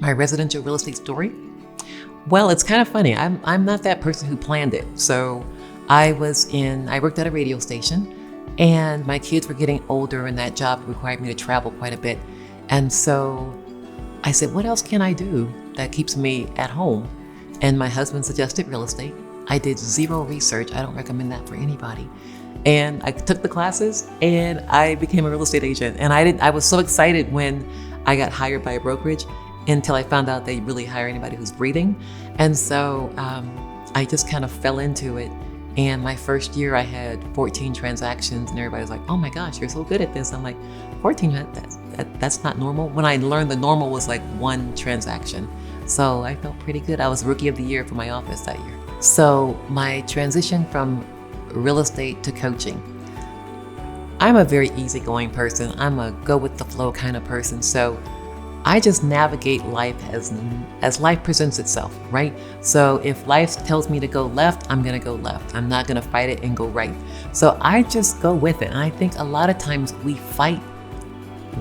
My residential real estate story? Well, it's kind of funny. I'm not that person who planned it. So I worked at a radio station, and my kids were getting older, and that job required me to travel quite a bit. And so I said, what else can I do that keeps me at home? And my husband suggested real estate. I did zero research. I don't recommend that for anybody. And I took the classes and I became a real estate agent. And I was so excited when I got hired by a brokerage until I found out they really hire anybody who's breathing. And so I just kind of fell into it. And my first year I had 14 transactions and everybody was like, oh my gosh, you're so good at this. I'm like, 14, that's not normal. When I learned the normal was like 1 transaction. So I felt pretty good. I was Rookie of the Year for my office that year. So my transition from real estate to coaching. I'm a very easygoing person. I'm a go with the flow kind of person. So I just navigate life as life presents itself, right? So if life tells me to go left, I'm gonna go left. I'm not gonna fight it and go right. So I just go with it. And I think a lot of times we fight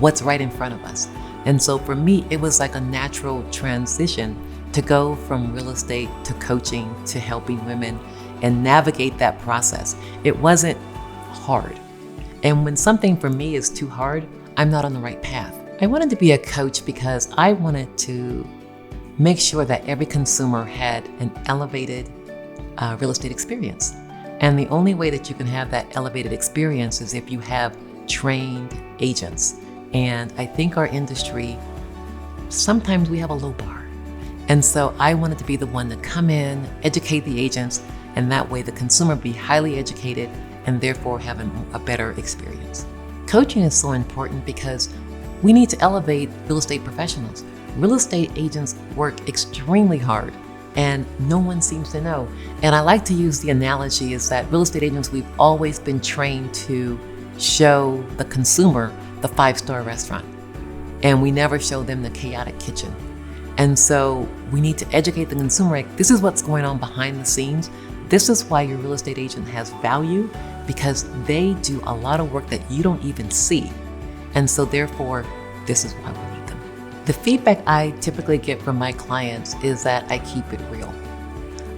what's right in front of us. And so for me, it was like a natural transition to go from real estate to coaching to helping women and navigate that process. It wasn't hard. And when something for me is too hard, I'm not on the right path. I wanted to be a coach because I wanted to make sure that every consumer had an elevated real estate experience. And the only way that you can have that elevated experience is if you have trained agents. And I think our industry, sometimes we have a low bar. And so I wanted to be the one to come in, educate the agents, and that way the consumer be highly educated and therefore have a better experience. Coaching is so important because we need to elevate real estate professionals. Real estate agents work extremely hard and no one seems to know. And I like to use the analogy is that real estate agents, we've always been trained to show the consumer the 5-star restaurant, and we never show them the chaotic kitchen. And so we need to educate the consumer. Like, this is what's going on behind the scenes. This is why your real estate agent has value, because they do a lot of work that you don't even see. And so therefore, this is why we need them. The feedback I typically get from my clients is that I keep it real.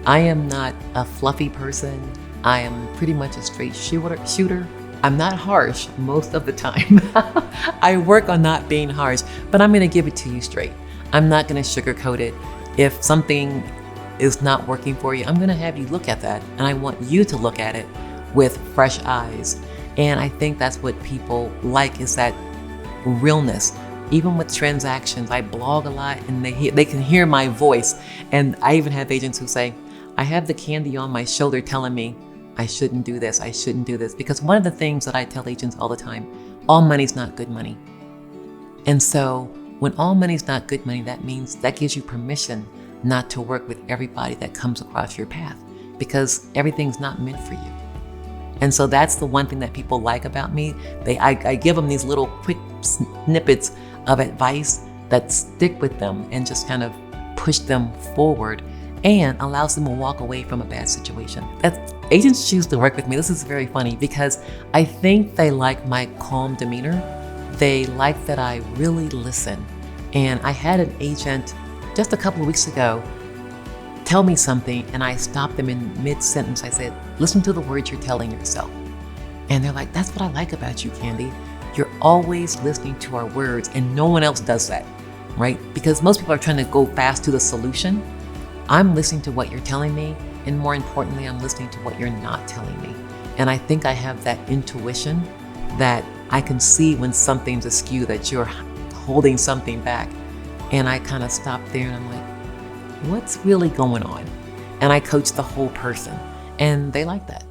I am not a fluffy person. I am pretty much a straight shooter. I'm not harsh most of the time. I work on not being harsh, but I'm gonna give it to you straight. I'm not gonna sugarcoat it. If something is not working for you, I'm gonna have you look at that, and I want you to look at it with fresh eyes. And I think that's what people like, is that realness. Even with transactions, I blog a lot and they can hear my voice. And I even have agents who say, I have the candy on my shoulder telling me, I shouldn't do this, I shouldn't do this. Because one of the things that I tell agents all the time, all money's not good money. And so when all money's not good money, that means that gives you permission not to work with everybody that comes across your path, because everything's not meant for you. And so that's the one thing that people like about me. I give them these little quick snippets of advice that stick with them and just kind of push them forward and allows them to walk away from a bad situation. Agents choose to work with me. This is very funny because I think they like my calm demeanor. They like that I really listen. And I had an agent just a couple of weeks ago tell me something, and I stopped them in mid-sentence. I said, listen to the words you're telling yourself. And they're like, that's what I like about you, Candy. You're always listening to our words, and no one else does that, right? Because most people are trying to go fast to the solution. I'm listening to what you're telling me, and more importantly, I'm listening to what you're not telling me. And I think I have that intuition that I can see when something's askew, that you're holding something back. And I kind of stop there and I'm like, what's really going on? And I coach the whole person, and they like that.